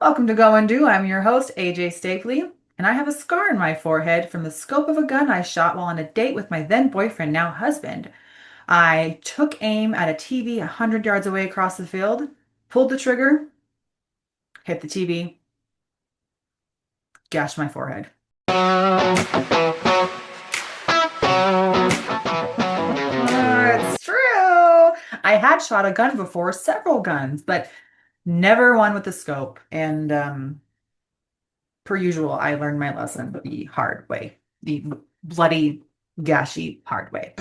Welcome to Go and Do. I'm your host, AJ Stapley, and I have a scar in my forehead from the scope of a gun I shot while on a date with my then boyfriend, now husband. I took aim at a TV 100 yards away across the field, pulled the trigger, hit the TV, gashed my forehead. It's true. I had shot a gun before, several guns, but never one with the scope. And per usual, I learned my lesson the hard way, the bloody, gashy, hard way.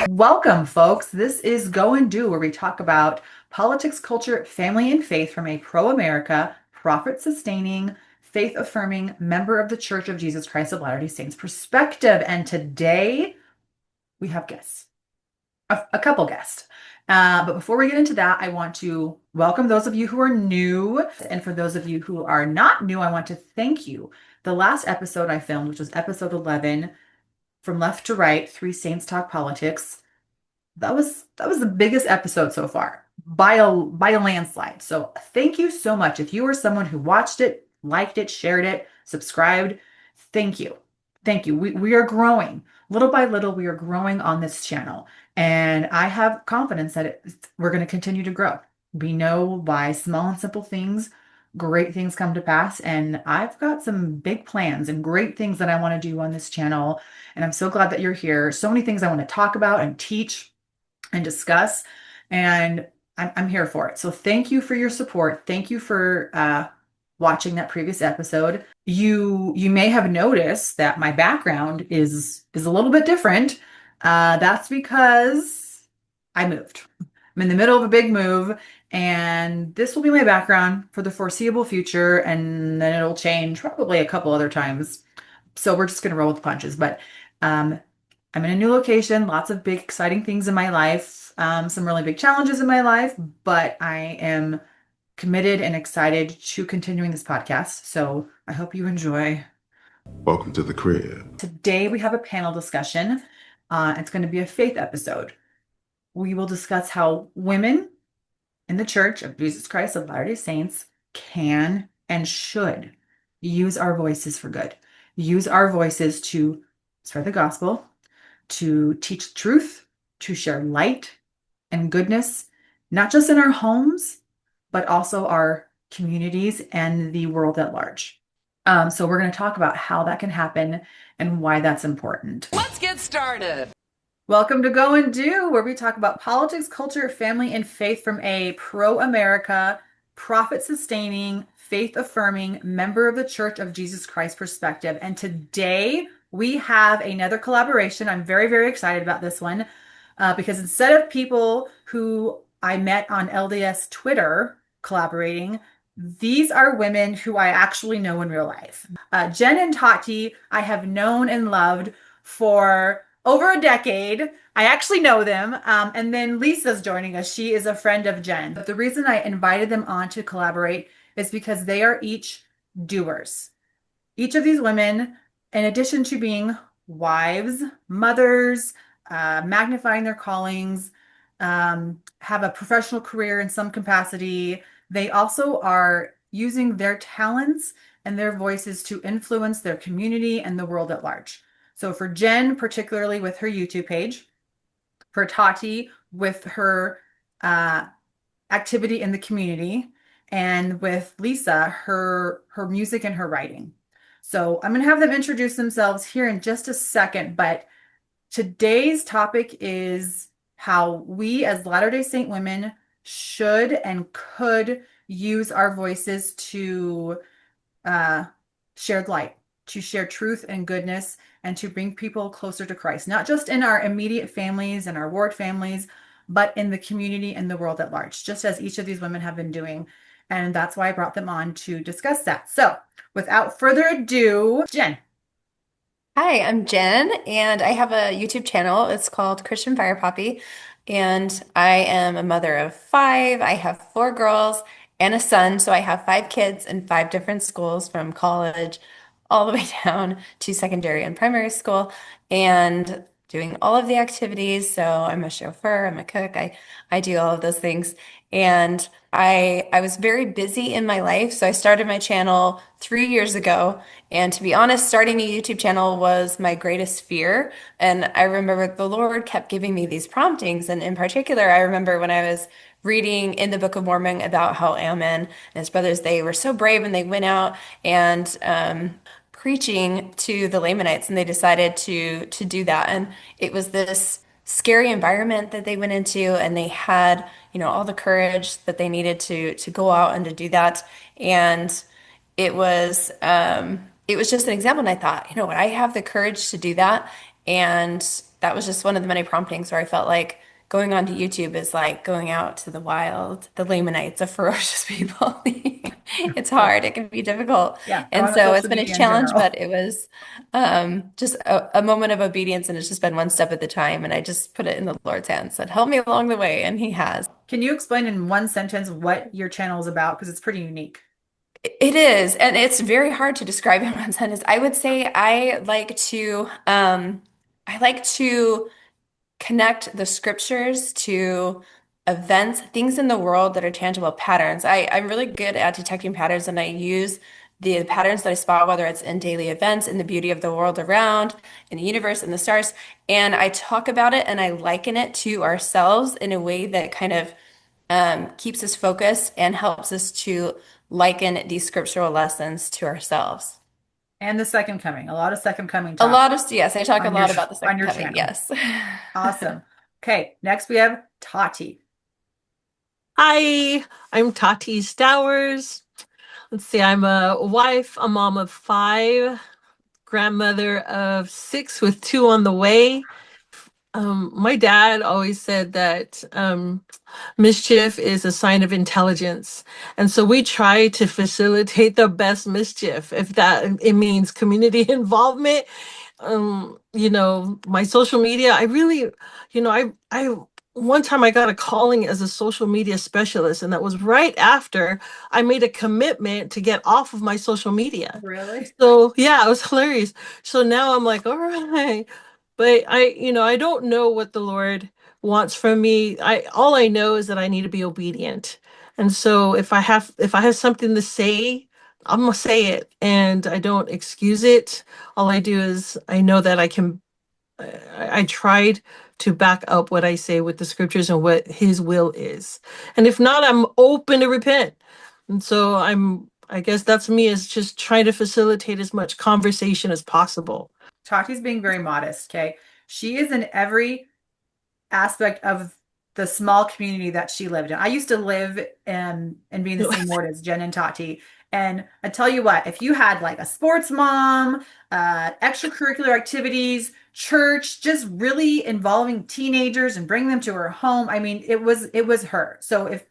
Welcome, folks. This is Go and Do, where we talk about politics, culture, family, and faith from a pro-America, profit-sustaining, faith-affirming member of the Church of Jesus Christ of Latter-day Saints perspective. And today we have guests, a couple guests. But before we get into that, I want to welcome those of you who are new. And for those of you who are not new, I want to thank you. The last episode I filmed, which was episode 11, From Left to Right, Three Saints Talk Politics, that was the biggest episode so far by a landslide. So thank you so much. If you are someone who watched it, liked it, shared it, subscribed, thank you. Thank you. We are growing. Little by little, we are growing on this channel. And I have confidence that we're going to continue to grow. We know by small and simple things, great things come to pass. And I've got some big plans and great things that I want to do on this channel. And I'm so glad that you're here. So many things I want to talk about and teach and discuss. And I'm here for it. So thank you for your support. Thank you for watching that previous episode. You may have noticed that my background is a little bit different. That's because I moved. I'm in the middle of a big move, and this will be my background for the foreseeable future, and then it'll change probably a couple other times. So we're just gonna roll with the punches. But I'm in a new location, lots of big, exciting things in my life, some really big challenges in my life, but I am committed and excited to continuing this podcast. So I hope you enjoy. Welcome to the crib. Today we have a panel discussion. It's going to be a faith episode. We will discuss how women in the Church of Jesus Christ of Latter-day Saints can and should use our voices for good. Use our voices to spread the gospel, to teach truth, to share light and goodness, not just in our homes, but also our communities and the world at large. So we're going to talk about how that can happen and why that's important. Let's get started. Welcome to Go and Do, where we talk about politics, culture, family, and faith from a pro-America, profit-sustaining, faith-affirming member of the Church of Jesus Christ perspective. And today we have another collaboration. I'm very, very excited about this one because instead of people who I met on LDS Twitter collaborating, these are women who I actually know in real life. Jenn and Tati, I have known and loved for over a decade. I actually know them. And then Lisa's joining us. She is a friend of Jenn. But the reason I invited them on to collaborate is because they are each doers. Each of these women, in addition to being wives, mothers, magnifying their callings, have a professional career in some capacity, they also are using their talents and their voices to influence their community and the world at large. So for Jenn, particularly with her YouTube page, for Tati with her activity in the community, and with Lisa, her music and her writing. So I'm going to have them introduce themselves here in just a second, but today's topic is how we as Latter-day Saint women should and could use our voices to share light, to share truth and goodness, and to bring people closer to Christ, not just in our immediate families and our ward families, but in the community and the world at large, just as each of these women have been doing. And that's why I brought them on to discuss that. So without further ado, Jenn. Hi, I'm Jenn, and I have a YouTube channel. It's called Christian Fire Poppy, and I am a mother of five. I have four girls and a son, so I have five kids in five different schools from college all the way down to secondary and primary school. And doing all of the activities. So I'm a chauffeur, I'm a cook, I do all of those things. And I was very busy in my life. So I started my channel 3 years ago. And to be honest, starting a YouTube channel was my greatest fear. And I remember the Lord kept giving me these promptings. And in particular, I remember when I was reading in the Book of Mormon about how Ammon and his brothers, they were so brave and they went out and preaching to the Lamanites, and they decided to do that. And it was this scary environment that they went into, and they had, all the courage that they needed to go out and to do that. And it was just an example. And I thought, you know what, I have the courage to do that. And that was just one of the many promptings where I felt like going onto YouTube is like going out to the wild. The Lamanites are ferocious people. It's Yeah. hard. It can be difficult. Yeah. Go And on to so it's social been a media in challenge, general. but it was just a moment of obedience. And it's just been one step at the time. And I just put it in the Lord's hands, said, help me along the way. And He has. Can you explain in one sentence what your channel is about? Because it's pretty unique. It is, and it's very hard to describe in one sentence. I would say I like to connect the scriptures to events, things in the world that are tangible patterns. I'm really good at detecting patterns, and I use the patterns that I spot, whether it's in daily events, in the beauty of the world around, in the universe, in the stars, and I talk about it and I liken it to ourselves in a way that kind of keeps us focused and helps us to liken these scriptural lessons to ourselves. And the second coming. A lot of second coming A talk lot of, yes, I talk a on your lot about the on second your coming. channel. Yes. Awesome. Okay, next we have Tati. Hi, I'm Tati Stowers. Let's see, I'm a wife, a mom of five, grandmother of six with two on the way. My dad always said that mischief is a sign of intelligence. And so we try to facilitate the best mischief, if that it means community involvement. My social media, I really, I one time I got a calling as a social media specialist, and that was right after I made a commitment to get off of my social media. Really? So yeah, it was hilarious. So now I'm like, all right. But I don't know what the Lord wants from me. All I know is that I need to be obedient. And so if I have something to say, I'm gonna say it, and I don't excuse it. All I do is I know that I tried to back up what I say with the scriptures and what His will is. And if not, I'm open to repent. And so I guess that's me, is just trying to facilitate as much conversation as possible. Tati's being very modest, okay? She is in every aspect of the small community that she lived in. I used to live and be in the same ward as Jenn and Tati. And I tell you what, if you had like a sports mom, extracurricular activities, church, just really involving teenagers and bringing them to her home, I mean, it was her. So if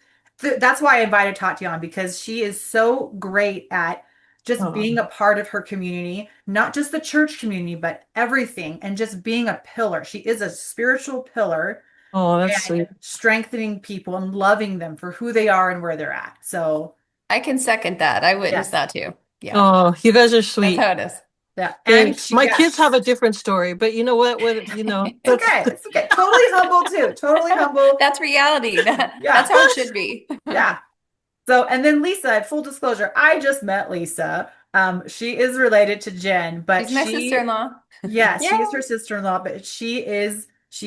that's why I invited Tati on, because she is so great at just being Oh, a part of her community, not just the church community, but everything, and just being a pillar. She is a spiritual pillar oh, that's and sweet. strengthening people and loving them for who they are and where they're at. So, I can second that. I witnessed yes. that too. Yeah, Oh, you guys are that's sweet. how it is. Yeah. And Thanks. she, My kids have yes. a different story, but you know what, It's okay. It's okay. Totally humble too. Totally humble. That's reality. That's Yeah. how it should be. Yeah. So, and then Lisa, full disclosure, I just met Lisa. She is related to Jenn, but She's my sister-in-law. yes, she Yeah. is her sister-in-law, but she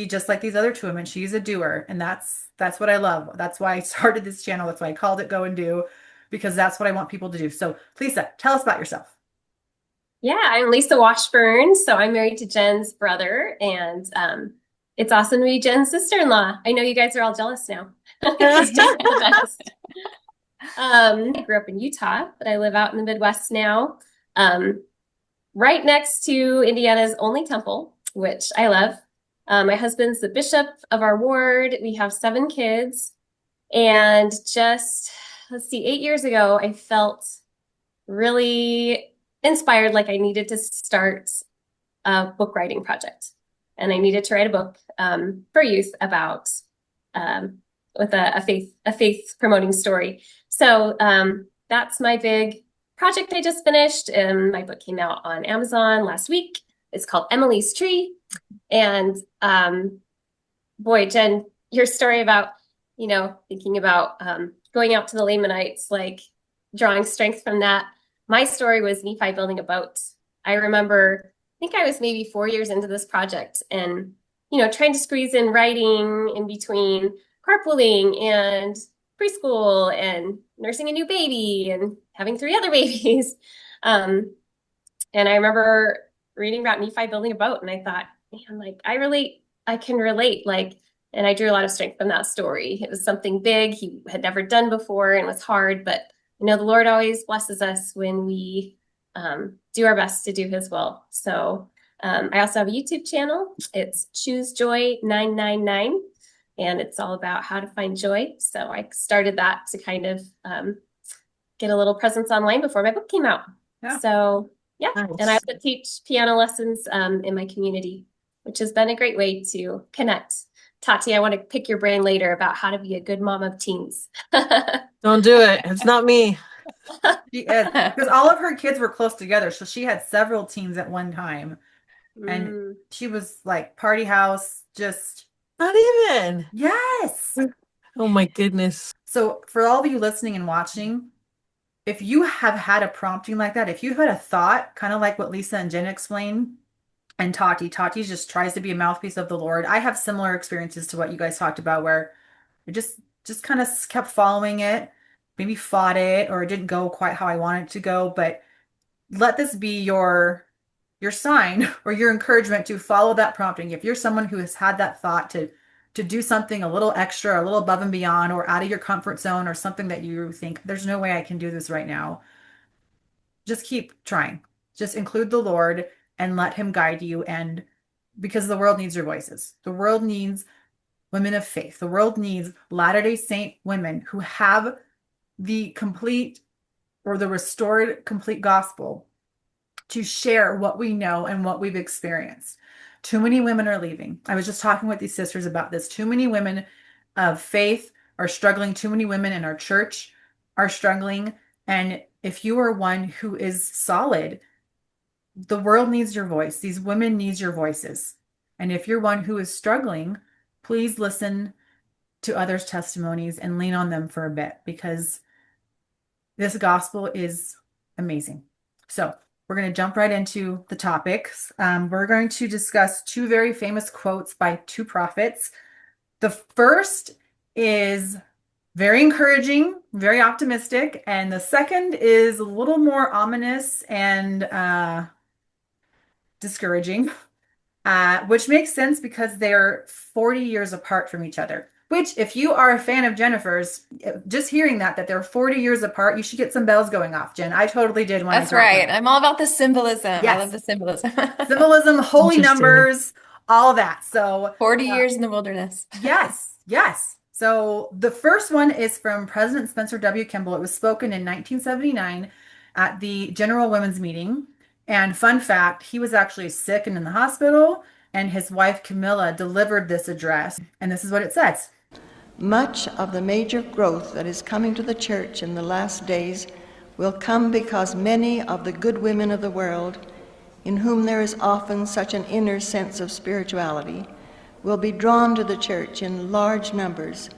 just like these other two women, she's a doer, and that's what I love. That's why I started this channel. That's why I called it Go and Do, because that's what I want people to do. So, Lisa, tell us about yourself. Yeah, I'm Lisa Washburn. So I'm married to Jen's brother, and it's awesome to be Jen's sister-in-law. I know you guys are all jealous now. She's just the best. I grew up in Utah, but I live out in the Midwest now, right next to Indiana's only temple, which I love. My husband's the bishop of our ward. We have 7 kids, and just, let's see, 8 years ago, I felt really inspired, like I needed to start a book writing project, and I needed to write a book for youth about with a faith promoting story. So that's my big project I just finished, and my book came out on Amazon last week. It's called Emily's Tree. And boy, Jenn, your story about, thinking about going out to the Lamanites, like drawing strength from that. My story was Nephi building a boat. I remember, I think I was maybe 4 years into this project and, trying to squeeze in writing in between carpooling and preschool and nursing a new baby and having three other babies. Um, and I remember reading about Nephi building a boat, and I thought, man, like I can relate. Like, and I drew a lot of strength from that story. It was something big he had never done before and was hard, but the Lord always blesses us when we do our best to do His will. So I also have a YouTube channel. It's Choose Joy 999, and it's all about how to find joy. So I started that to kind of get a little presence online before my book came out. Yeah. So yeah, Nice. and I also teach piano lessons in my community, which has been a great way to connect. Tati, I want to pick your brain later about how to be a good mom of teens. Don't do it. It's not me. She is, because all of her kids were close together, so she had several teens at one time, and Mm. she was like party house, just Not even. yes. Oh my goodness. So for all of you listening and watching, if you have had a prompting like that, if you've had a thought, kind of like what Lisa and Jen explained, and Tati just tries to be a mouthpiece of the Lord. I have similar experiences to what you guys talked about, where I just kind of kept following it, maybe fought it, or it didn't go quite how I wanted it to go. But let this be your sign or your encouragement to follow that prompting. If you're someone who has had that thought to do something a little extra, a little above and beyond, or out of your comfort zone, or something that you think there's no way I can do this right now, just keep trying. Just include the Lord and let Him guide you. And because the world needs your voices, the world needs women of faith, the world needs Latter-day Saint women who have the complete or the restored complete gospel to share what we know and what we've experienced. Too many women are leaving. I was just talking with these sisters about this. Too many women of faith are struggling. Too many women in our church are struggling. And if you are one who is solid, the world needs your voice. These women need your voices. And if you're one who is struggling, please listen to others' testimonies and lean on them for a bit, because this gospel is amazing. So we're going to jump right into the topics. We're going to discuss two very famous quotes by two prophets. The first is very encouraging, very optimistic, and the second is a little more ominous and discouraging, which makes sense because they're 40 years apart from each other. Which, if you are a fan of Jennifer's, just hearing that they're 40 years apart, you should get some bells going off, Jen. I totally did when I That's thought right. that. I'm all about the symbolism. I love Yes. the symbolism. Symbolism, holy Interesting. numbers, all that. So, 40 years in the wilderness. yes, yes. So the first one is from President Spencer W. Kimball. It was spoken in 1979 at the General Women's Meeting. And fun fact, he was actually sick and in the hospital, and his wife Camilla delivered this address. And this is what it says. Much of the major growth that is coming to the church in the last days will come because many of the good women of the world, in whom there is often such an inner sense of spirituality, will be drawn to the church in large numbers.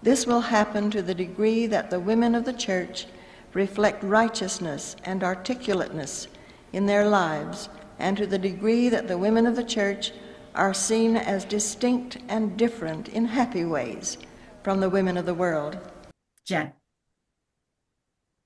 This will happen to the degree that the women of the church reflect righteousness and articulateness in their lives, and to the degree that the women of the church are seen as distinct and different in happy ways from the women of the world. Jen.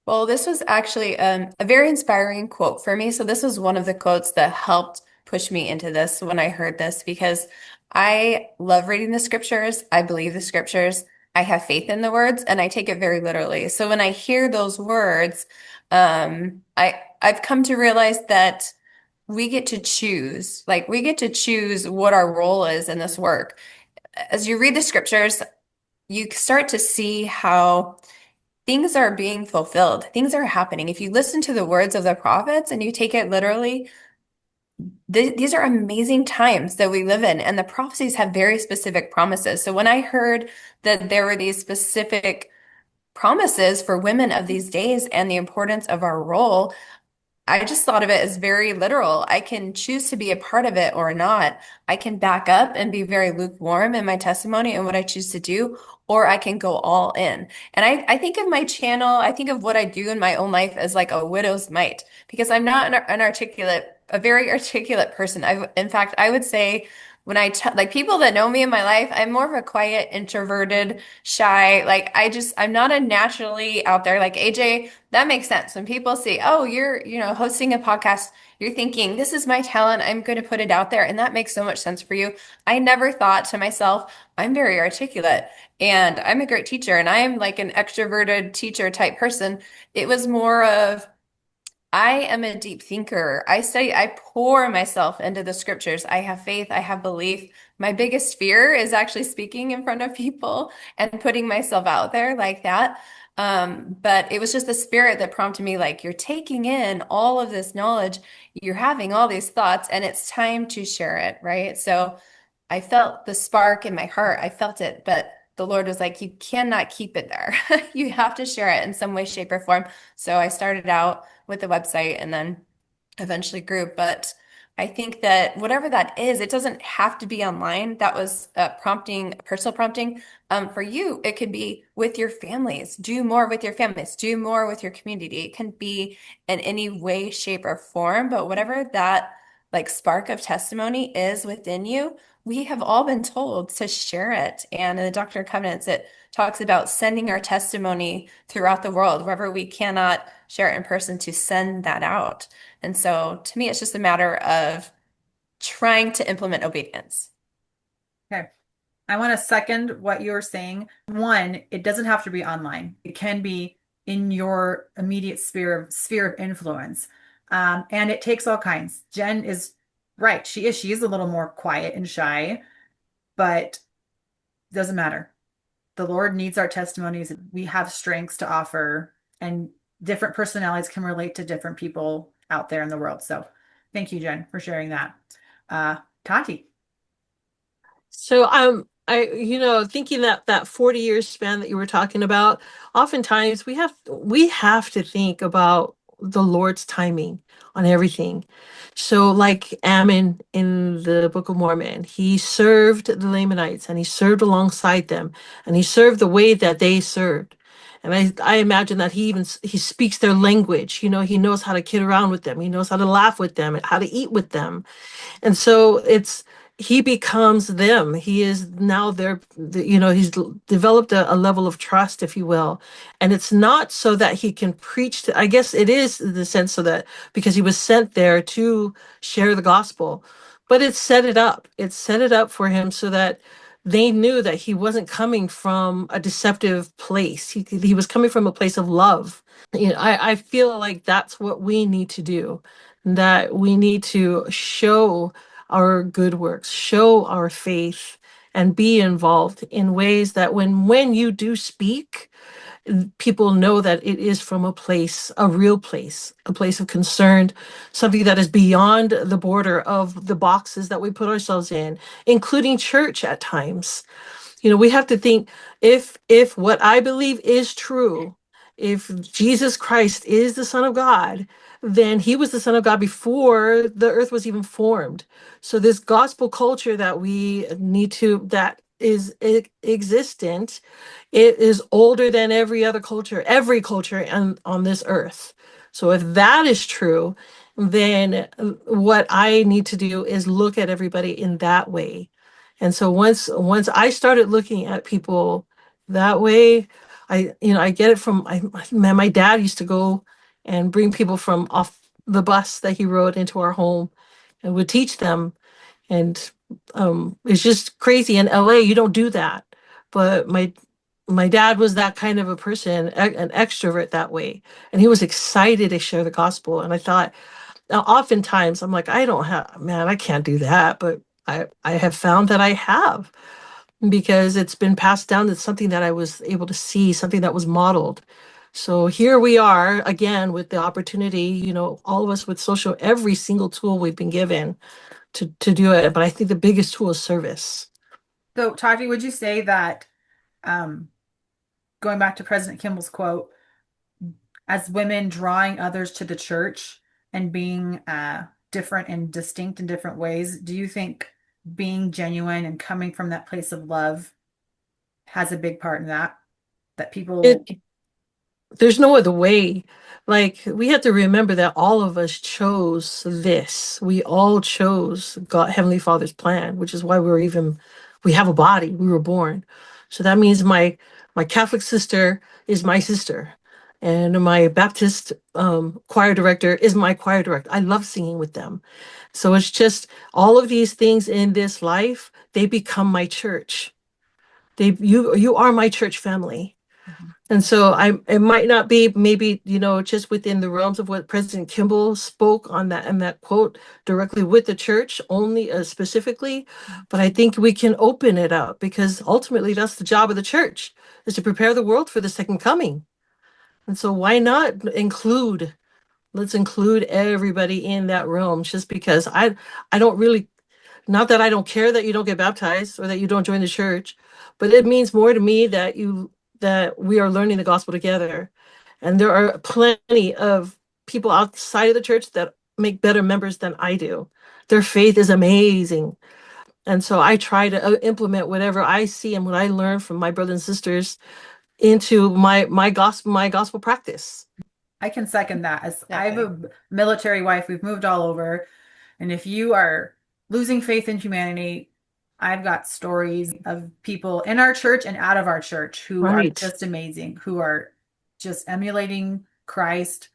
Well, this was actually a very inspiring quote for me. So this was one of the quotes that helped push me into this when I heard this, because I love reading the scriptures. I believe the scriptures. I have faith in the words, and I take it very literally. So when I hear those words, I've come to realize that we get to choose, like we get to choose what our role is in this work. As you read the scriptures, you start to see how things are being fulfilled. Things are happening. If you listen to the words of the prophets and you take it literally, these are amazing times that we live in, and the prophecies have very specific promises. So when I heard that there were these specific promises for women of these days and the importance of our role, I just thought of it as very literal. I can choose to be a part of it or not. I can back up and be very lukewarm in my testimony and what I choose to do, or I can go all in. And I think of my channel, I think of what I do in my own life as like a widow's mite, because I'm not a very articulate person. In fact, I would say when like people that know me in my life, I'm more of a quiet, introverted, shy. Like I'm not a naturally out there. Like AJ, that makes sense. When people say, "Oh, you're hosting a podcast," you're thinking, "This is my talent. I'm going to put it out there." And that makes so much sense for you. I never thought to myself, I'm very articulate and I'm a great teacher and I'm like an extroverted teacher type person. It was more of I am a deep thinker. I pour myself into the scriptures. I have faith, I have belief. My biggest fear is actually speaking in front of people and putting myself out there like that. But it was just the spirit that prompted me, like, you're taking in all of this knowledge, you're having all these thoughts, and it's time to share it, right? So I felt the spark in my heart. I felt it, but the Lord was like, you cannot keep it there. You have to share it in some way, shape, or form. So I started out with the website and then eventually grew. But I think that whatever that is, it doesn't have to be online. That was personal prompting. For you, it could be with your families. Do more with your families. Do more with your community. It can be in any way, shape, or form. But whatever that like spark of testimony is within you, we have all been told to share it. And in the Doctrine and Covenants, it talks about sending our testimony throughout the world, wherever we cannot share it in person, to send that out. And so to me, it's just a matter of trying to implement obedience. Okay. I want to second what you're saying. One, it doesn't have to be online. It can be in your immediate sphere of influence. And it takes all kinds. Jenn is right. She is a little more quiet and shy, but it doesn't matter. The Lord needs our testimonies. We have strengths to offer, and different personalities can relate to different people out there in the world. So thank you, Jenn, for sharing that. Tati. So thinking that 40 years span that you were talking about, oftentimes we have to think about the Lord's timing on everything. So like Ammon in the Book of Mormon, he served the Lamanites and he served alongside them and he served the way that they served. And I imagine that he speaks their language. He knows how to kid around with them. He knows how to laugh with them, how to eat with them. And so he becomes them. He is now he's developed a level of trust, if you will. And it's not so that he can preach to, I guess it is in the sense so that because he was sent there to share the gospel, but it set it up. It set it up for him so that they knew that he wasn't coming from a deceptive place. He was coming from a place of love. I feel like that's what we need to do, that we need to show our good works, show our faith, and be involved in ways that when you do speak, people know that it is from a place, a real place, a place of concern, something that is beyond the border of the boxes that we put ourselves in, including church at times. We have to think, if what I believe is true, if Jesus Christ is the Son of God, then he was the Son of God before the earth was even formed. So this gospel culture that is existent, it is older than every culture on this earth. So if that is true, then what I need to do is look at everybody in that way. And so once I started looking at people that way, I get it from my dad used to go and bring people from off the bus that he rode into our home and would teach them. And it's just crazy. In LA, you don't do that. But my dad was that kind of a person, an extrovert that way. And he was excited to share the gospel. And I thought, now, oftentimes I'm like, man, I can't do that. But I have found that I have, because it's been passed down. It's something that I was able to see, something that was modeled. So here we are again with the opportunity, all of us with every single tool we've been given to do it. But I think the biggest tool is service. So, Tati, would you say that, um, going back to President Kimball's quote, as women drawing others to the church and being different and distinct in different ways, do you think being genuine and coming from that place of love has a big part in that? That people, It there's no other way. Like, we have to remember that all of us chose this. We all chose God, Heavenly Father's plan, which is why we have a body. We were born. So that means my Catholic sister is my sister, and my Baptist choir director is my choir director. I love singing with them. So it's just all of these things in this life, they become my church. You are my church family. And so it might not be maybe, just within the realms of what President Kimball spoke on that and that quote directly with the church only specifically, but I think we can open it up because ultimately that's the job of the church is to prepare the world for the second coming. And so why not let's include everybody in that realm just because I don't really, not that I don't care that you don't get baptized or that you don't join the church, but it means more to me that we are learning the gospel together. And there are plenty of people outside of the church that make better members than I do. Their faith is amazing. And so I try to implement whatever I see and what I learn from my brothers and sisters into my gospel practice. I can second that. As I have Definitely. a military wife, we've moved all over. And if you are losing faith in humanity, I've got stories of people in our church and out of our church who are Right. just amazing, who are just emulating Christ,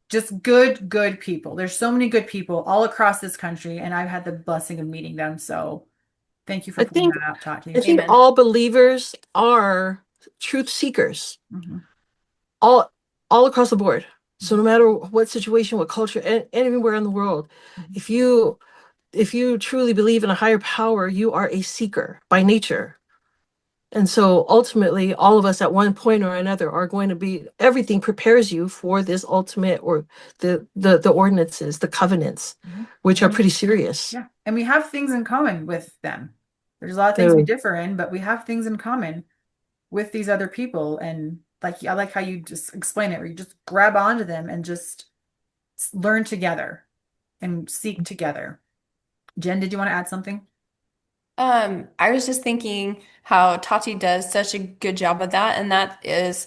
just good, good people. There's so many good people all across this country, and I've had the blessing of meeting them. So thank you for I pointing think that out, I Tati. think Amen. all believers are truth seekers. Mhm. all all across the board. So no matter what situation, what culture, and anywhere in the world, Mhm. if you truly believe in a higher power, you are a seeker by nature. And so ultimately, all of us at one point or another are going to be, everything prepares you for this ultimate, or the ordinances, the covenants, Mhm. which are And pretty serious. yeah, and we have things in common with them. There's a lot of things we So differ in, but we have things in common with these other people. And like, I like how you just explain it, where you just grab onto them and just learn together and seek together. Jen, did you want to add something? I was just thinking how Tati does such a good job of that, and that is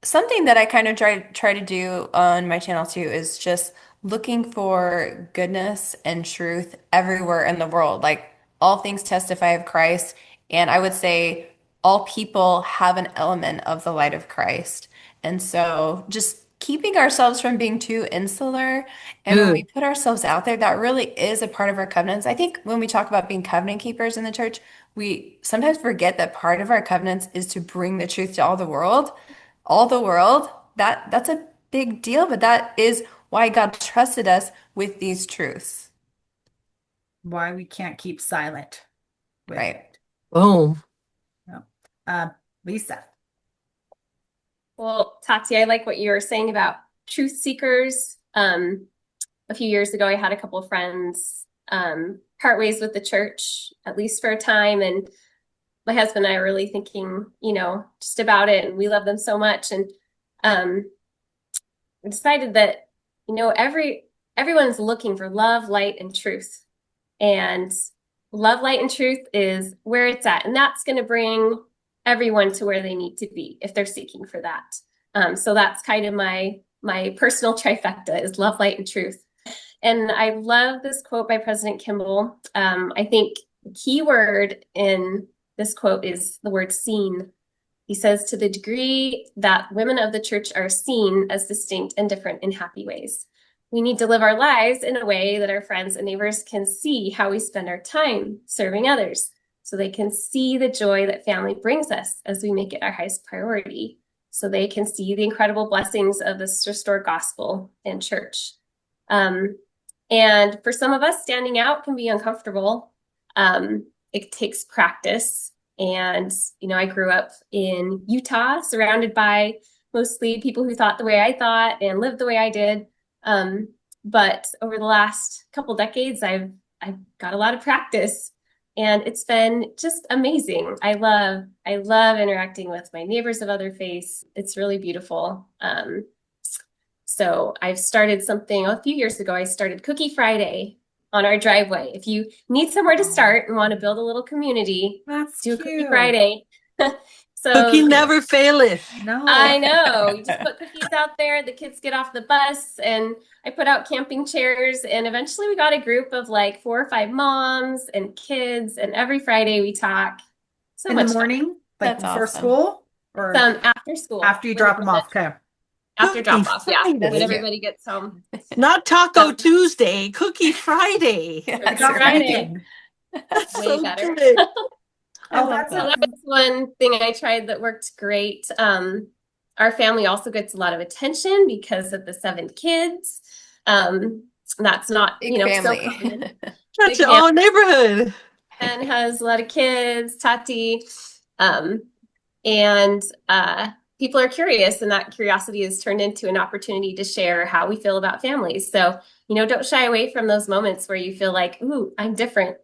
something that I kind of try to do on my channel too, is just looking for goodness and truth everywhere in the world. Like, all things testify of Christ, and I would say all people have an element of the light of Christ. And so just keeping ourselves from being too insular, and when we good. put ourselves out there, that really is a part of our covenants. I think when we talk about being covenant keepers in the church, we sometimes forget that part of our covenants is to bring the truth to all the world. That's a big deal, but that is why God trusted us with these truths, Why we can't keep silent with right? it. Boom. Yeah. Uh, Lisa. Well, Tati, I like what you were saying about truth seekers. A few years ago, I had a couple of friends part ways with the church, at least for a time. And my husband and I are really thinking, just about it. And we love them so much. And we decided that, everyone's looking for love, light, and truth. And love, light, and truth is where it's at. And that's going to bring everyone to where they need to be if they're seeking for that. So that's kind of my personal trifecta is love, light, and truth. And I love this quote by President Kimball. I think the key word in this quote is the word seen. He says, to the degree that women of the church are seen as distinct and different in happy ways, we need to live our lives in a way that our friends and neighbors can see how we spend our time serving others, so they can see the joy that family brings us as we make it our highest priority, so they can see the incredible blessings of this restored gospel and church. And for some of us, standing out can be uncomfortable. It takes practice. And, I grew up in Utah, surrounded by mostly people who thought the way I thought and lived the way I did. But over the last couple decades, I've got a lot of practice, and it's been just amazing. I love interacting with my neighbors of other faiths. It's really beautiful. So I've started something a few years ago. I started Cookie Friday on our driveway. If you need somewhere to start and want to build a little community, That's do a Cookie cute. Friday. Cookie So never faileth. No. I know. You just put cookies out there, the kids get off the bus, and I put out camping chairs. And eventually we got a group of like 4 or 5 moms and kids. And every Friday we talk. So In the much fun. morning, like That's before awesome. school or After school. after you when drop the them kids- off? Okay. After Cookie drop off, yeah. Friday. When That's everybody gets home. Not Taco So- Tuesday, Cookie Friday. Yeah, I that's got right. thinking. That's Way so better. good. I Oh, love that's So that. that was one thing I tried that worked great. Our family also gets a lot of attention because of the 7 kids. That's not, Big so family. common. That's Big your own neighborhood. And has a lot of kids, Tati. And people are curious, and that curiosity is turned into an opportunity to share how we feel about families. So, don't shy away from those moments where you feel like, ooh, I'm different.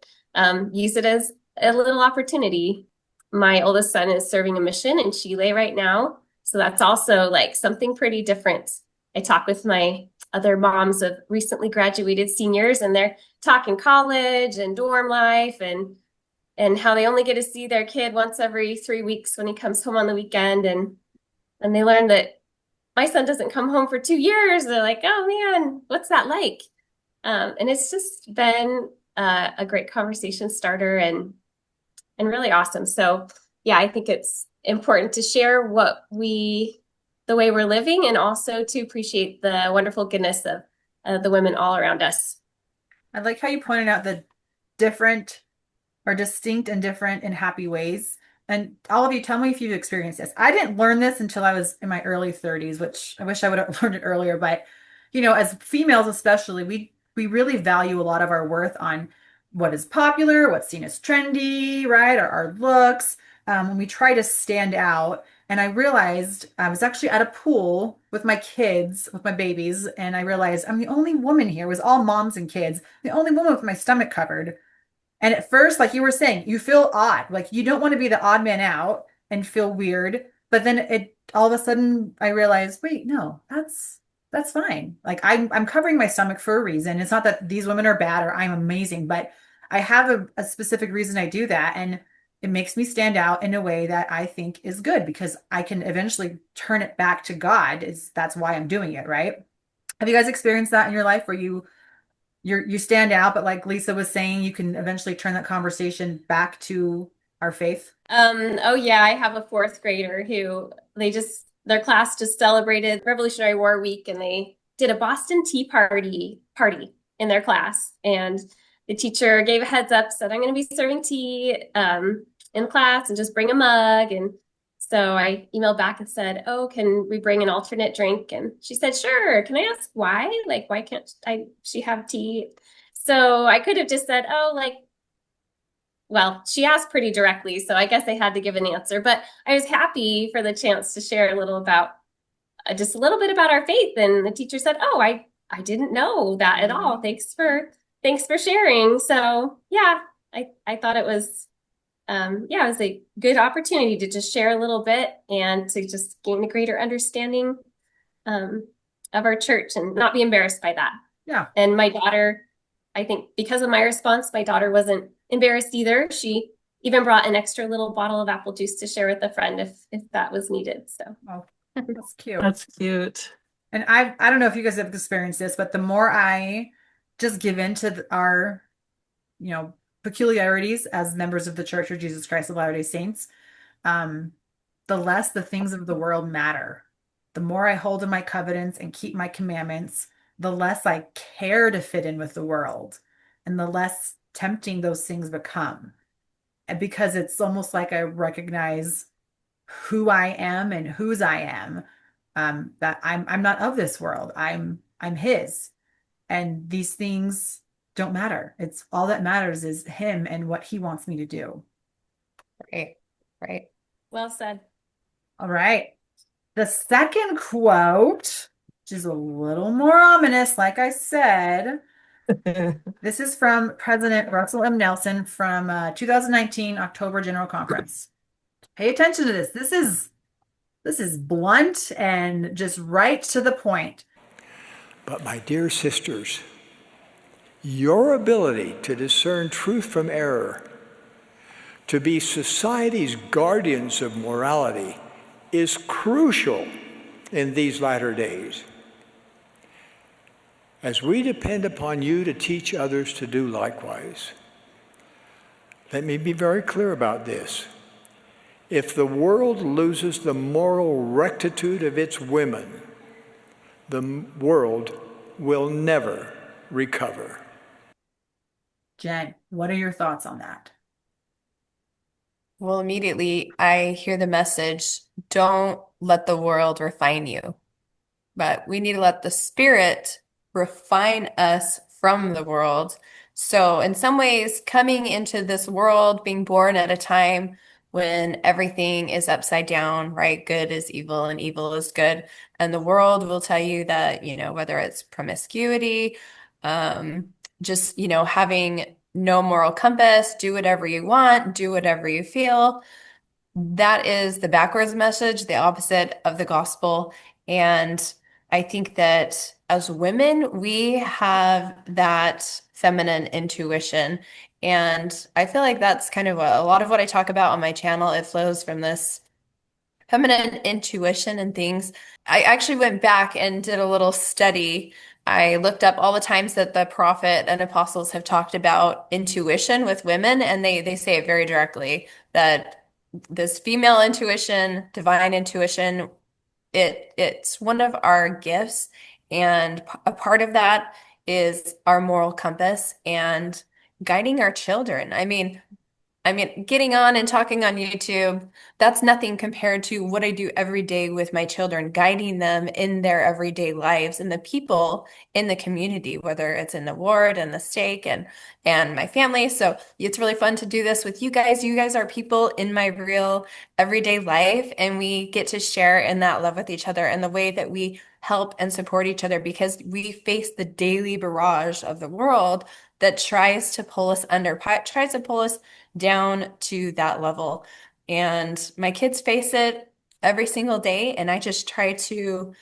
Use it as a little opportunity. My oldest son is serving a mission in Chile right now. So that's also like something pretty different. I talk with my other moms of recently graduated seniors, and they're talking college and dorm life and how they only get to see their kid once every 3 weeks when he comes home on the weekend. And they learn that my son doesn't come home for 2 years. They're like, oh man, what's that like? And it's just been a great conversation starter and really awesome. So yeah, I think it's important to share the way we're living, and also to appreciate the wonderful goodness of the women all around us. I like how you pointed out the different or distinct and different in happy ways. And all of you, tell me if you've experienced this. I didn't learn this until I was in my early 30s, which I wish I would have learned it earlier. But, as females especially, we really value a lot of our worth on what is popular, what's seen as trendy, right? Our looks. When we try to stand out. And I realized I was actually at a pool with my kids, with my babies, and I realized I'm the only woman here. It was all moms and kids, the only woman with my stomach covered. And at first, like you were saying, you feel odd. Like you don't want to be the odd man out and feel weird. But then it all of a sudden I realized, wait, no, that's fine. Like I'm covering my stomach for a reason. It's not that these women are bad or I'm amazing, but I have a specific reason I do that. And it makes me stand out in a way that I think is good because I can eventually turn it back to God. That's why I'm doing it, right? Have you guys experienced that in your life where you stand out, but like Lisa was saying, you can eventually turn that conversation back to our faith? Oh yeah, I have a 4th grader who their class just celebrated Revolutionary War week, and they did a Boston Tea Party in their class. And the teacher gave a heads up, said, I'm going to be serving tea in class, and just bring a mug. And so I emailed back and said, oh, can we bring an alternate drink? And she said, sure. Can I ask why? Like, why can't she have tea? So I could have just said, oh, like, well, she asked pretty directly, so I guess I had to give an answer. But I was happy for the chance to share a little about just a little bit about our faith. And the teacher said, oh, I didn't know that at all. Thanks for sharing. So yeah, I thought it was it was a good opportunity to just share a little bit and to just gain a greater understanding of our church and not be embarrassed by that. Yeah. And my daughter, I think because of my response, my daughter wasn't embarrassed either. She even brought an extra little bottle of apple juice to share with a friend if that was needed. So Oh, that's cute. That's cute. And I don't know if you guys have experienced this, but the more I just give in to our, peculiarities as members of the Church of Jesus Christ of Latter-day Saints, the less the things of the world matter. The more I hold to my covenants and keep my commandments, the less I care to fit in with the world and the less tempting those things become. And because it's almost like I recognize who I am and whose I am, that I'm not of this world. I'm his. And these things don't matter. It's all that matters is him and what he wants me to do. Right. well said. All right. The second quote, which is a little more ominous, like I said, this is from President Russell M. Nelson from 2019 October General Conference. Pay attention to this. This is blunt and just right to the point. But my dear sisters, your ability to discern truth from error, to be society's guardians of morality, is crucial in these latter days. As we depend upon you to teach others to do likewise, let me be very clear about this. If the world loses the moral rectitude of its women, the world will never recover. Jenn, what are your thoughts on that? Well, immediately I hear the message, don't let the world refine you, but we need to let the Spirit refine us from the world. So, in some ways, coming into this world, being born at a time when everything is upside down, right? Good is evil and evil is good. And the world will tell you that, whether it's promiscuity, just, having no moral compass, do whatever you want, do whatever you feel. That is the backwards message, the opposite of the gospel. And I think that as women, we have that feminine intuition. And I feel like that's kind of a lot of what I talk about on my channel. It flows from this feminine intuition and things. I actually went back and did a little study. I looked up all the times that the prophet and apostles have talked about intuition with women, and they say it very directly that this female intuition, divine intuition, it's one of our gifts, and a part of that is our moral compass and guiding our children. I mean, getting on and talking on YouTube, that's nothing compared to what I do every day with my children, guiding them in their everyday lives and the people in the community, whether it's in the ward and the stake and my family. So it's really fun to do this with you guys. You guys are people in my real everyday life, and we get to share in that love with each other and the way that we help and support each other, because we face the daily barrage of the world that tries to pull us under, tries to pull us down to that level. And my kids face it every single day, and I just try to,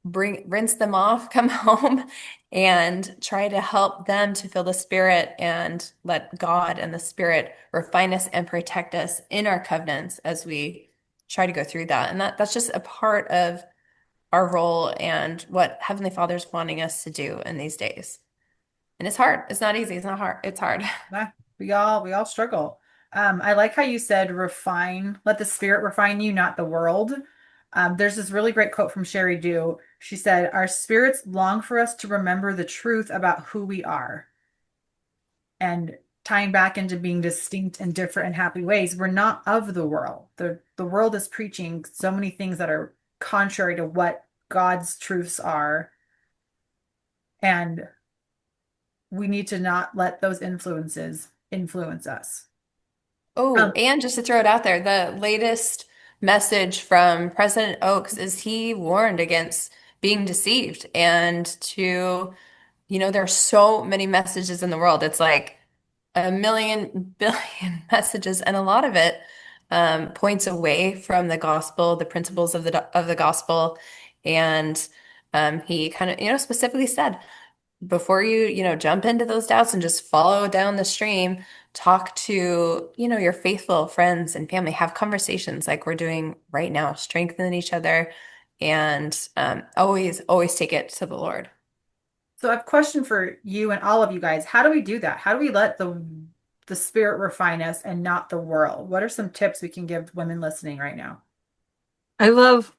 rinse them off, come home, and try to help them to feel the Spirit and let God and the Spirit refine us and protect us in our covenants as we try to go through that. And that's just a part of our role and what Heavenly Father's wanting us to do in these days. And it's hard. It's not easy. It's not hard. It's hard. Yeah, we all struggle. I like how you said refine, let the Spirit refine you, not the world. There's this really great quote from Sherry Dew. She said, "Our spirits long for us to remember the truth about who we are." And tying back into being distinct and different in happy ways, we're not of the world. The world is preaching so many things that are contrary to what God's truths are. And we need to not let those influences influence us. Oh, and just to throw it out there, the latest message from President Oaks is he warned against being deceived and there are so many messages in the world. It's like a million billion messages, and a lot of it points away from the gospel, the principles of the gospel. And he kind of, specifically said, before you jump into those doubts and just follow down the stream, talk to, your faithful friends and family, have conversations like we're doing right now, strengthen each other, and always take it to the Lord. So I have a question for you and all of you guys. How do we do that? How do we let the Spirit refine us and not the world? What are some tips we can give women listening right now? I love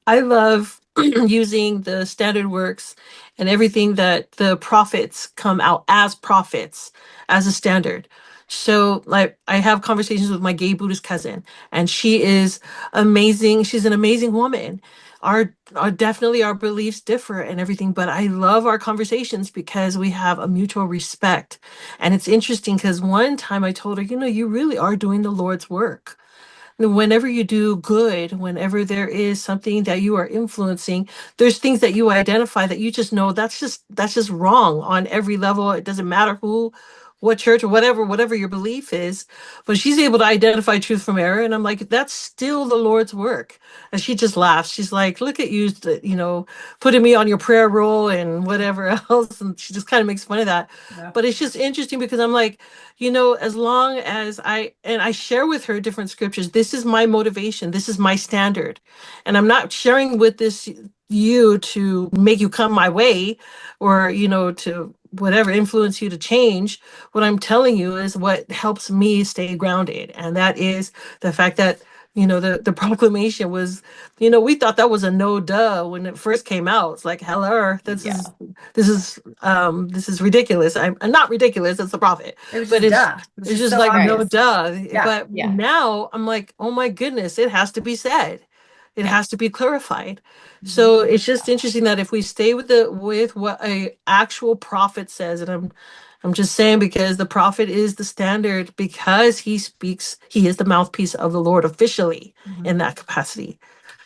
using the standard works and everything that the prophets come out as prophets as a standard. So like I have conversations with my gay Buddhist cousin, and she is amazing. She's an amazing woman. Our definitely our beliefs differ and everything, but I love our conversations because we have a mutual respect. And it's interesting because one time I told her, you really are doing the Lord's work. Whenever you do good, whenever there is something that you are influencing, there's things that you identify that you just know that's just wrong on every level. It doesn't matter what church or whatever your belief is, but she's able to identify truth from error. And I'm like, that's still the Lord's work. And she just laughs. She's like, look at you, putting me on your prayer roll and whatever else. And she just kind of makes fun of that. Yeah. But it's just interesting because I'm like, as long as I share with her different scriptures, this is my motivation. This is my standard. And I'm not sharing with this you to make you come my way or, to whatever influence you to change. What I'm telling you is what helps me stay grounded. And that is the fact that, the proclamation was, we thought that was a no duh when it first came out. It's like, hello, Yeah. this is ridiculous. I'm not ridiculous, it's a prophet. It was But just duh. It was it's just just so like no obvious. duh. Yeah. But Yeah. now I'm like, oh my goodness, it has to be said. It Yeah. has to be clarified. Mhm. So it's just interesting that if we stay with what a actual prophet says, and I'm just saying because the prophet is the standard because he is the mouthpiece of the Lord officially Mhm. in that capacity.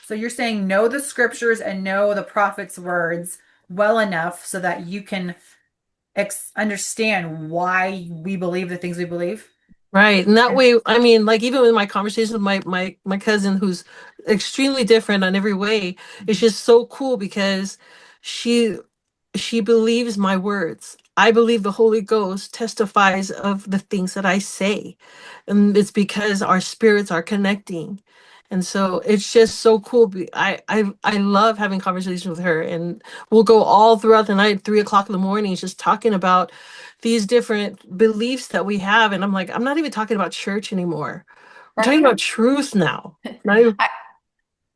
So you're saying know the scriptures and know the prophet's words well enough so that you can understand why we believe the things we believe. Right. And that way, I mean, like even with my conversation with my cousin who's extremely different on every way, it's Mhm. just so cool because she she believes my words. I believe the Holy Ghost testifies of the things that I say. And it's because our spirits are connecting. And so it's just so cool. I love having conversations with her, and we'll go all throughout the night, 3 o'clock in the morning, just talking about these different beliefs that we have. And I'm like, I'm not even talking about church anymore. We're talking Right. about truth now. Not even, I,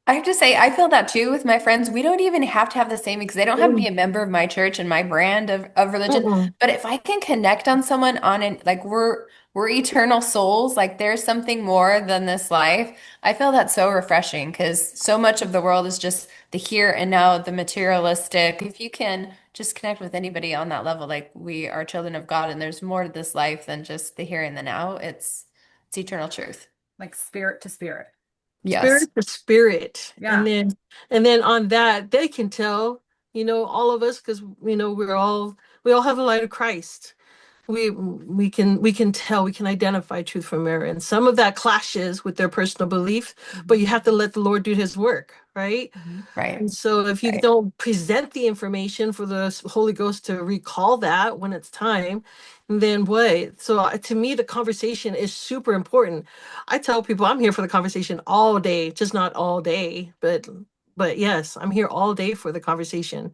I have to say, I feel that too with my friends. We don't even have to have the same because they don't have to be a member of my church and my brand of religion. mm-mm. But if I can connect on someone on an like we're eternal souls, like there's something more than this life. I feel that's so refreshing because so much of the world is just the here and now, the materialistic. If you can just connect with anybody on that level, like we are children of God and there's more to this life than just the here and the now, it's eternal truth. Like spirit to spirit. Yes. Spirit to spirit. Yeah. And then on that, they can tell, all of us, because we all have the light of Christ. We can tell, we can identify truth from error. And some of that clashes with their personal belief, but you Mhm. have to let the Lord do his work, right? Mhm. Right. And so if you Right. don't present the information for the Holy Ghost to recall that when it's time, then what? So to me, the conversation is super important. I tell people I'm here for the conversation all day, just not all day, but yes, I'm here all day for the conversation.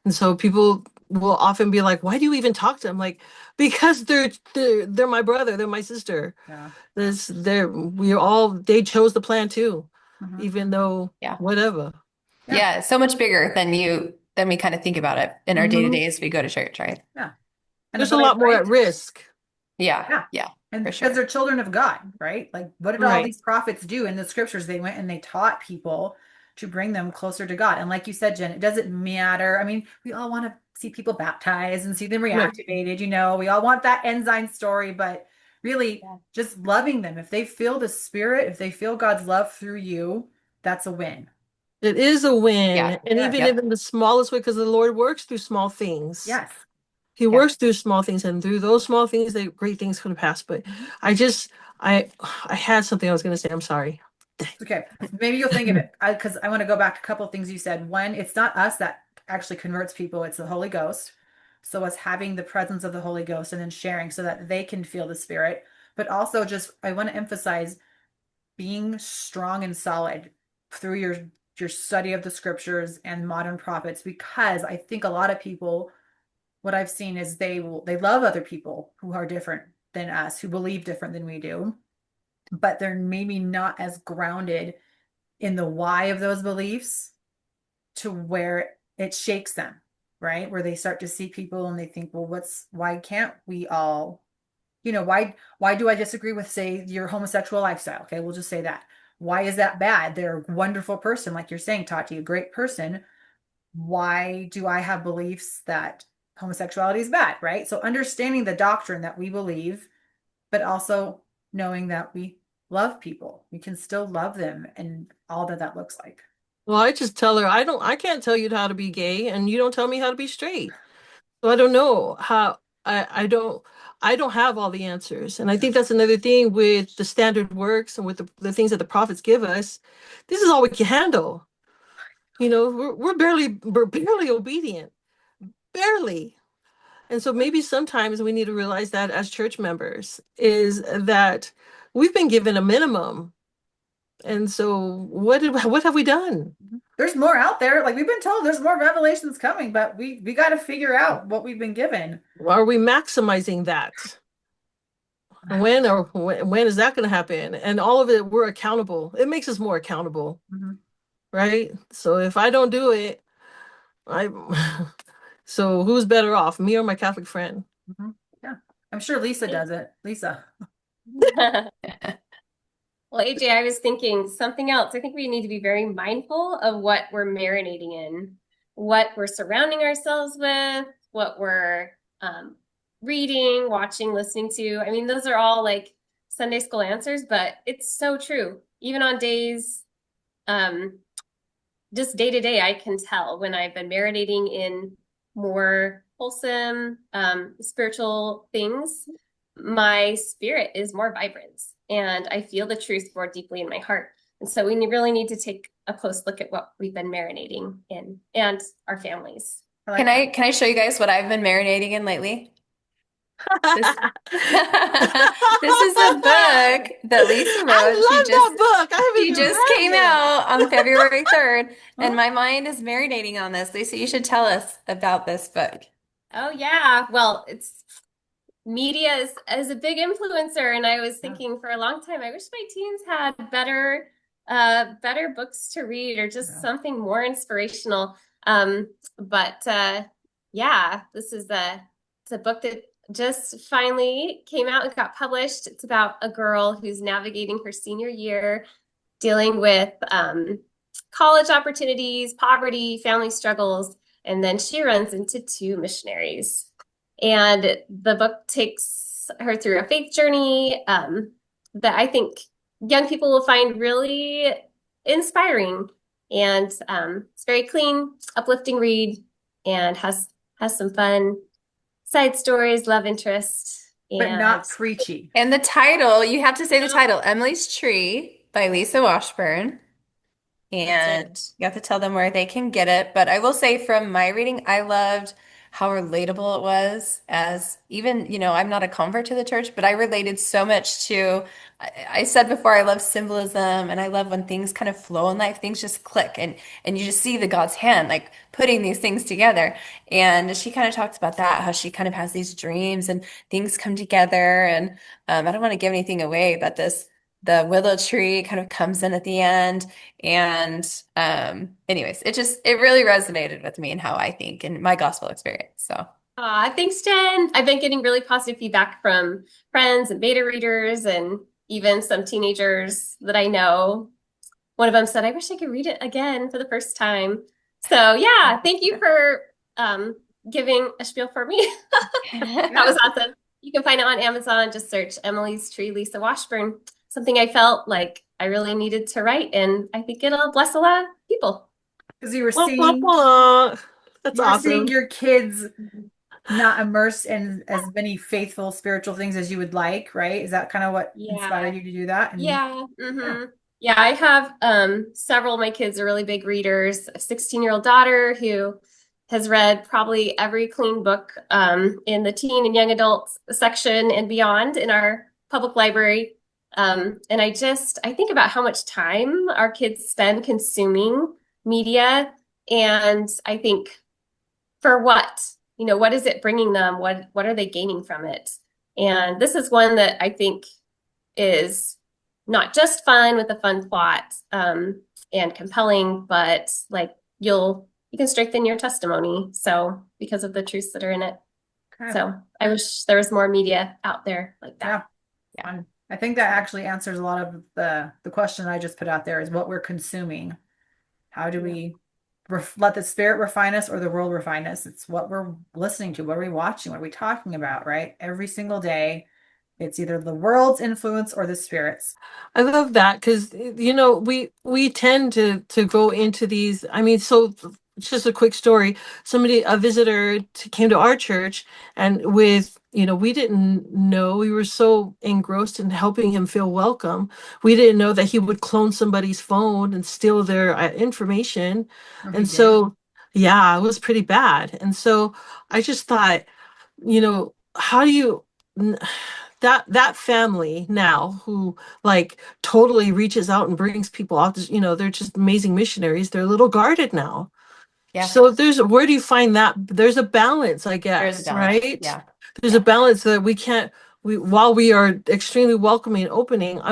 And so people will often be like, "Why do you even talk to them?" Like, because they're my brother, they're my sister. Yeah. They chose the plan too, Mhm. even though Yeah. whatever. Yeah. Yeah, so much bigger than we kind of think about it in our Mhm. day-to-day as we go to church, right? Yeah. And There's the a lot more right? at risk. Yeah, Yeah. yeah, And for because sure. they're children of God, right? Like, what did all Right. these prophets do in the scriptures? They went and they taught people to bring them closer to God. And like you said, Jen, it doesn't matter. I mean, we all want to see people baptized and see them Right. reactivated. We all want that enzyme story, but really Yeah. just loving them. If they feel the spirit, if they feel God's love through you, that's a win. It is a win. Yeah. And Yes. even Yep. in the smallest way, because the Lord works through small things. Yes. He Yeah. works through small things, and through those small things, great things come to pass. But Mhm. I just, I had something I was going to say. I'm sorry. Okay, maybe you'll think of it because I want to go back to a couple of things you said. One, it's not us that actually converts people, it's the Holy Ghost. So us having the presence of the Holy Ghost and then sharing so that they can feel the Spirit. But also just I want to emphasize being strong and solid through your study of the scriptures and modern prophets because I think a lot of people what I've seen is they love other people who are different than us, who believe different than we do, but they're maybe not as grounded in the why of those beliefs to where it shakes them, right? Where they start to see people and they think, well, why can't we all, why do I disagree with, say, your homosexual lifestyle? Okay, we'll just say that. Why is that bad? They're a wonderful person, like you're saying, Tati, a great person. Why do I have beliefs that homosexuality is bad, right? So understanding the doctrine that we believe, but also knowing that we love people. We can still love them and all that that looks like. Well, I just tell her I can't tell you how to be gay, and you don't tell me how to be straight. So I don't know how. I don't have all the answers. And I think that's another thing with the standard works and with the things that the prophets give us. This is all we can handle. You know, we're barely obedient. Barely. And so maybe sometimes we need to realize that as church members is that we've been given a minimum. And so what have we done? There's more out there. Like we've been told there's more revelations coming, but we got to figure out what we've been given. Are we maximizing that? When is that going to happen? And all of it, we're accountable. It makes us more accountable, right? So if I don't do it, I so who's better off, me or my Catholic friend? Yeah, I'm sure Lisa does it. Lisa. Well, AJ, I was thinking something else. I think we need to be very mindful of what we're marinating in, what we're surrounding ourselves with, what we're reading, watching, listening to. I mean, those are all like Sunday school answers, but it's so true. Even on days, just day to day, I can tell when I've been marinating in more wholesome, spiritual things, my spirit is more vibrant and I feel the truth more deeply in my heart. And so we really need to take a close look at what we've been marinating in and our families. Can I show you guys what I've been marinating in lately? This, this is a book that Lisa wrote. I love that book. She just came out on February 3rd, and my mind is marinating on this. Lisa, you should tell us about this book. Oh yeah. Well, it's media is a big influencer, and I was thinking for a long time, I wish my teens had better books to read or just something more inspirational. Yeah, this is it's a book that just finally came out and got published. It's about a girl who's navigating her senior year, dealing with college opportunities, poverty, family struggles, and then she runs into two missionaries. And the book takes her through a faith journey that I think young people will find really inspiring. And it's very clean, uplifting read, and has some fun side stories, love interest, but not preachy. And the title, you have to say the title, Emily's Tree by Lisa Washburn. And you have to tell them where they can get it. But I will say from my reading, I loved how relatable it was as even, I'm not a convert to the church, but I related so much to, I said before, I love symbolism and I love when things kind of flow in life, things just click and you just see the God's hand, like putting these things together. And she kind of talks about that, how she kind of has these dreams and things come together. And I don't want to give anything away, but the willow tree kind of comes in at the end. And anyways, it really resonated with me and how I think and my gospel experience. So thanks, Jen. I've been getting really positive feedback from friends and beta readers and even some teenagers that I know. One of them said, I wish I could read it again for the first time. So yeah, thank you for giving a spiel for me. That was awesome. You can find it on Amazon. Just search Emily's Tree, Lisa Washburn. Something I felt like I really needed to write, and I think it'll bless a lot of people. Because you were seeing your kids not immersed in as many faithful spiritual things as you would like, right? Is that kind of what inspired you to do that? And, yeah, I have several of my kids are really big readers. A 16-year-old daughter who has read probably every clean book in the teen and young adults section and beyond in our public library. And I think about how much time our kids spend consuming media. And I think for what? What is it bringing them? What are they gaining from it? And this is one that I think is not just fun with a fun plot and compelling, but like you can strengthen your testimony. So because of the truths that are in it. Okay. So I wish there was more media out there like that. Yeah. I think that actually answers a lot of the question I just put out there is what we're consuming. How do we let the spirit refine us or the world refine us? It's what we're listening to, what are we watching, what are we talking about, right? Every single day, it's either the world's influence or the spirit's. I love that because, we tend to go into these, so it's just a quick story. A visitor came to our church, and we didn't know, we were so engrossed in helping him feel welcome. We didn't know that he would clone somebody's phone and steal their information. Oh, he And did. so, yeah, it was pretty bad. And so I just thought, how do you that family now who like totally reaches out and brings people out, they're just amazing missionaries. They're a little guarded now. Yeah, So where do you find that? There's a balance, I there is a guess, balance. right? Yeah, There's a yeah, balance that while we are extremely welcoming and opening, I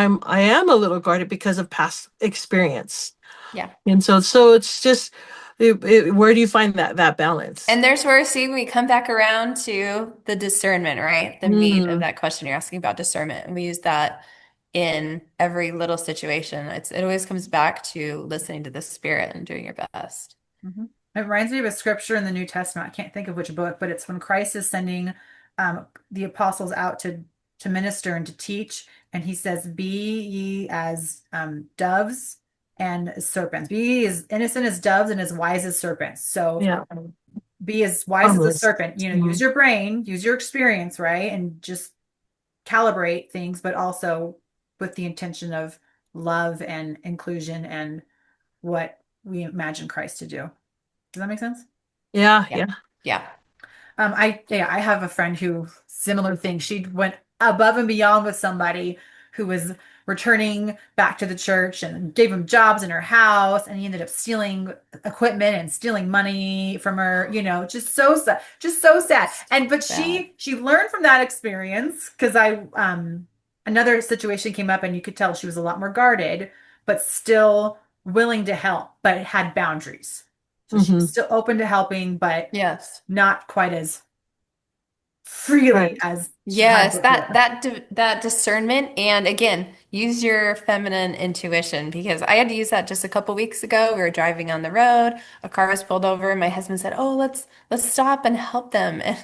am a little guarded because of past experience. yeah. And so it's just, where do you find that balance? And there's where, see, we come back around to the discernment, right? The meat of Mm, that question you're asking about discernment. And we use that in every little situation. It always comes back to listening to the Spirit and doing your best. Mhm. It reminds me of a scripture in the New Testament. I can't think of which book, but it's when Christ is sending the apostles out to minister and to teach, and he says, "Be ye as doves and as serpents. Be ye as innocent as doves and as wise as serpents." So yeah. be as wise as a Harmless. serpent. Use your brain, use your experience, right, and just calibrate things, but also with the intention of love and inclusion and what we imagine Christ to do. Does that make sense? Yeah, Yeah, yeah. yeah. I have a friend who similar thing. She went above and beyond with somebody who was returning back to the church and gave him jobs in her house, and he ended up stealing equipment and stealing money from her, just so sad, just so sad. And but Bad. she learned from that experience because I another situation came up and you could tell she was a lot more guarded, but still willing to help, but had boundaries. So she was Hmm. still open to helping, but Yes. not quite as freely Right. as she had Yes, before. that discernment, and again, use your feminine intuition, because I had to use that just a couple weeks ago. We were driving on the road, a car was pulled over, and my husband said, "Oh, let's stop and help them." And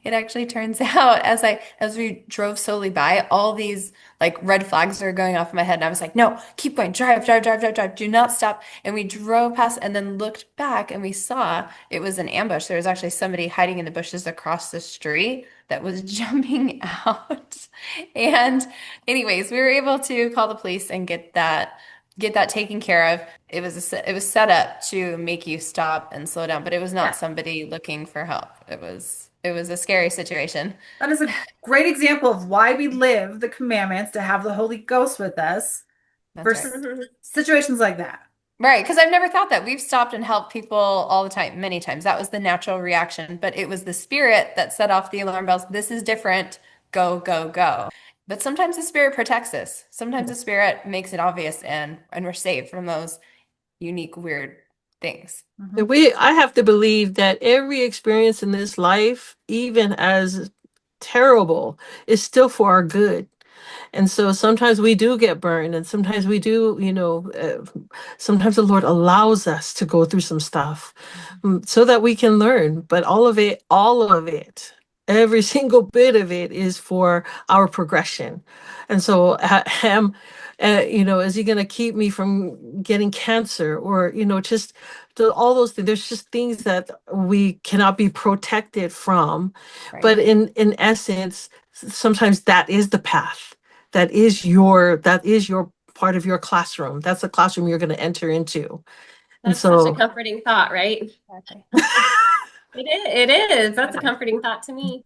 it actually turns out, as we drove slowly by, all these like red flags were going off in my head, and I was like, "No, keep going, drive, drive, drive, drive, drive, do not stop." And we drove past and then looked back, and we saw it was an ambush. There was actually somebody hiding in the bushes across the street that was jumping out. And anyways, we were able to call the police and get that taken care of. It was set up to make you stop and slow down, but it was not Yeah, somebody looking for help. It was a scary situation. that is a great example of why we live the commandments to have the Holy Ghost with us That's right. versus situations like that. Right, because I've never thought that. We've stopped and helped people all the time, many times. That was the natural reaction, but it was the spirit that set off the alarm bells. This is different. Go, go, go. But sometimes the spirit protects us. Sometimes the spirit makes it obvious, and we're saved from those unique, weird things. Mhm. I have to believe that every experience in this life, even as terrible, is still for our good. And so sometimes we do get burned, and sometimes we do, sometimes the Lord allows us to go through some stuff, so that we can learn. But all of it, every single bit of it is for our progression. And so, is he going to keep me from getting cancer, or, just all those things? There's just things that we cannot be protected from. Right. But in essence, sometimes that is the path. That is your part of your classroom. That's the classroom you're going to enter into. And That's such a so, comforting thought, right? Exactly. It is. That's a comforting thought to me.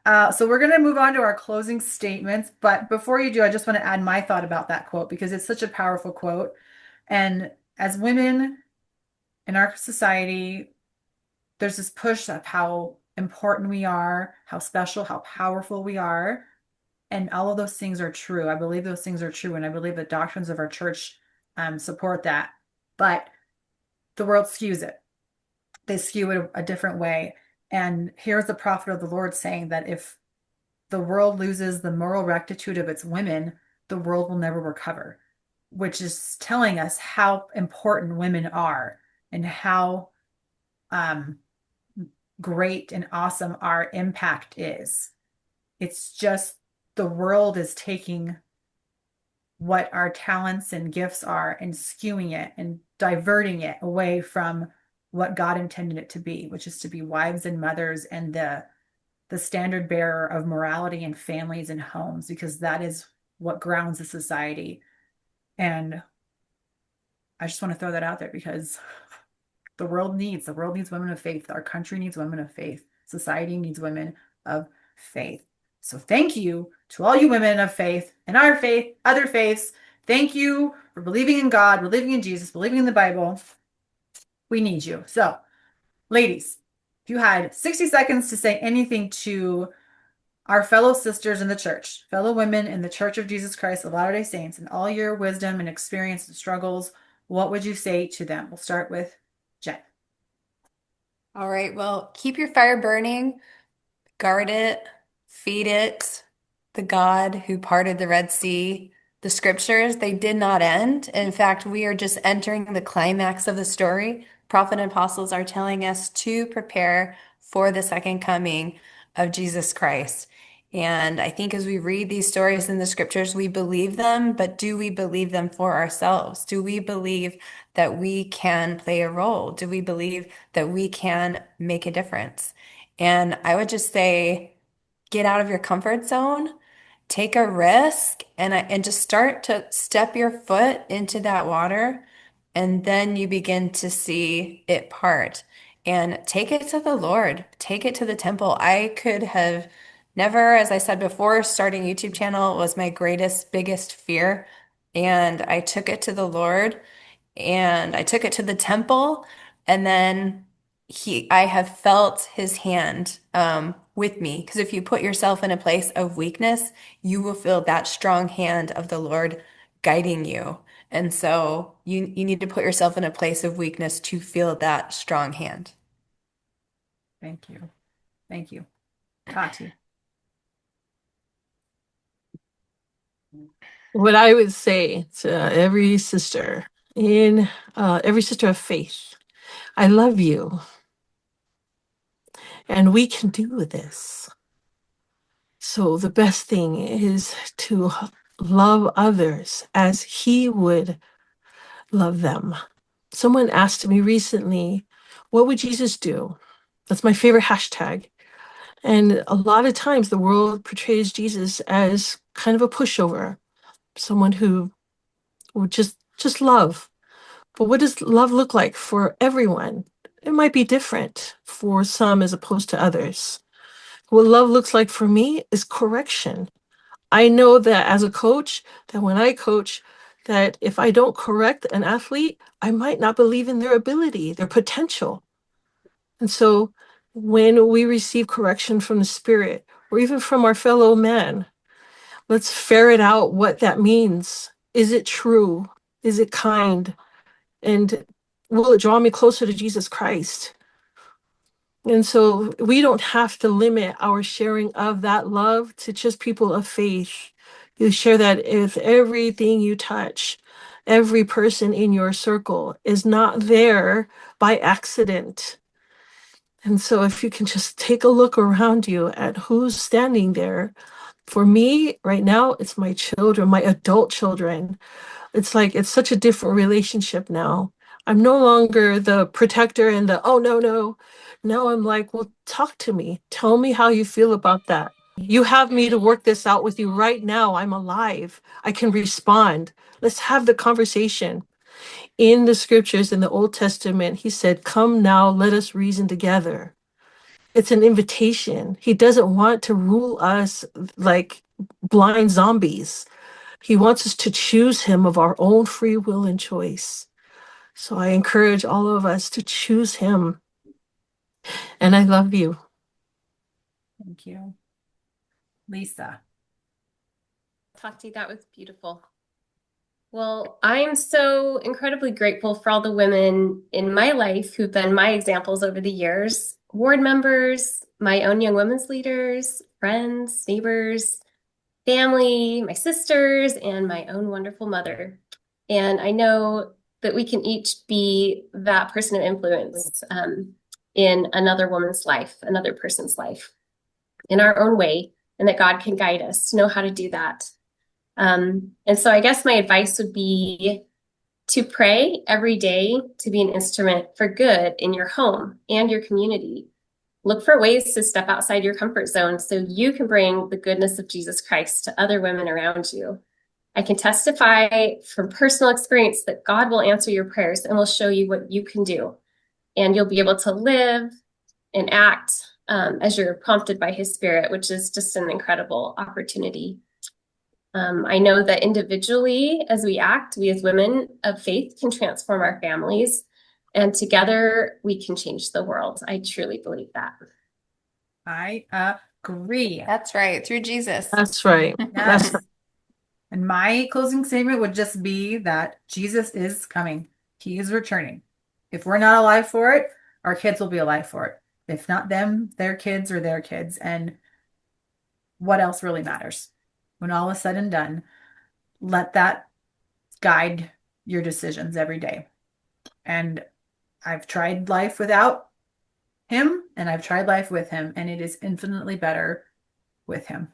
So we're going to move on to our closing statements. But before you do, I just want to add my thought about that quote because it's such a powerful quote. And as women in our society, there's this push of how important we are, how special, how powerful we are. And all of those things are true. I believe those things are true. And I believe the doctrines of our church support that. But the world skews it. They skew it a different way. And here's the prophet of the Lord saying that if the world loses the moral rectitude of its women, the world will never recover, which is telling us how important women are and how um, great and awesome our impact is. It's just the world is taking what our talents and gifts are and skewing it and diverting it away from what God intended it to be, which is to be wives and mothers and the standard bearer of morality in families and homes, because that is what grounds a society. And I just want to throw that out there because the world needs women of faith. Our country needs women of faith. Society needs women of faith. So thank you to all you women of faith in our faith, other faiths. Thank you for believing in God, believing in Jesus, believing in the Bible. We need you. So, ladies, if you had 60 seconds to say anything to our fellow sisters in the church, fellow women in the Church of Jesus Christ of Latter-day Saints, and all your wisdom and experience and struggles, what would you say to them? We'll start with Jenn. All right, well, keep your fire burning, guard it, feed it. The God who parted the Red Sea, the scriptures, they did not end. In fact, we are just entering the climax of the story. Prophet and apostles are telling us to prepare for the second coming of Jesus Christ. And I think as we read these stories in the scriptures, we believe them, but do we believe them for ourselves? Do we believe that we can play a role? Do we believe that we can make a difference? And I would just say, get out of your comfort zone, take a risk, and just start to step your foot into that water, and then you begin to see it part. And take it to the Lord, take it to the temple. I could have never, as I said before, starting YouTube channel was my greatest, biggest fear. And I took it to the Lord and I took it to the temple, and then I have felt his hand with me. Because if you put yourself in a place of weakness, you will feel that strong hand of the Lord guiding you. And so you need to put yourself in a place of weakness to feel that strong hand. Thank you. Thank you. Tati. What I would say to every sister every sister of faith, I love you, and we can do this. So the best thing is to love others as he would love them. Someone asked me recently, what would Jesus do? That's my favorite hashtag. And a lot of times the world portrays Jesus as kind of a pushover, someone who would just love. But what does love look like for everyone? It might be different for some as opposed to others. What love looks like for me is correction. I know that as a coach, that when I coach, that if I don't correct an athlete, I might not believe in their ability, their potential. And so when we receive correction from the Spirit, or even from our fellow man, let's ferret out what that means. Is it true? Is it kind? And will it draw me closer to Jesus Christ? And so we don't have to limit our sharing of that love to just people of faith. You share that if everything you touch, every person in your circle is not there by accident. And so if you can just take a look around you at who's standing there. For me, right now, it's my children, my adult children. It's like it's such a different relationship now. I'm no longer the protector and the, oh, no, no. Now I'm like, well, talk to me. Tell me how you feel about that. You have me to work this out with you right now. I'm alive. I can respond. Let's have the conversation. In the scriptures in the Old Testament, he said, come now, let us reason together. It's an invitation. He doesn't want to rule us like blind zombies. He wants us to choose him of our own free will and choice. So I encourage all of us to choose him. And I love you. Thank you. Lisa. Tati, that was beautiful. Well, I'm so incredibly grateful for all the women in my life who've been my examples over the years, ward members, my own young women's leaders, friends, neighbors, family, my sisters, and my own wonderful mother. And I know that we can each be that person of influence in another woman's life, another person's life, in our own way, and that God can guide us to know how to do that. And so I guess my advice would be to pray every day to be an instrument for good in your home and your community. Look for ways to step outside your comfort zone so you can bring the goodness of Jesus Christ to other women around you. I can testify from personal experience that God will answer your prayers and will show you what you can do. And you'll be able to live and act as you're prompted by His Spirit, which is just an incredible opportunity. I know that individually, as we act, we as women of faith can transform our families, and together we can change the world. I truly believe that. I agree. That's right. Through Jesus. That's right. That's Yes. And my closing statement would just be that Jesus is coming. He is returning. If we're not alive for it, our kids will be alive for it. If not them, their kids or their kids. And what else really matters? When all is said and done, let that guide your decisions every day. And I've tried life without him, and I've tried life with him, and it is infinitely better with him.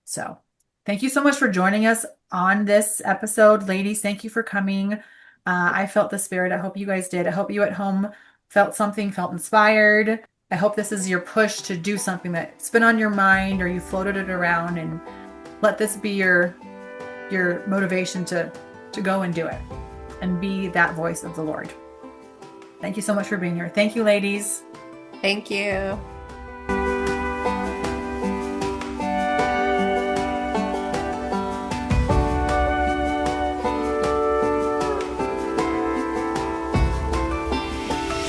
So thank you so much for joining us on this episode. Ladies, thank you for coming. I felt the Spirit. I hope you guys did. I hope you at home felt something, felt inspired. I hope this is your push to do something that's been on your mind or you floated it around, and let this be your motivation to go and do it and be that voice of the Lord. Thank you so much for being here. Thank you, ladies. Thank you.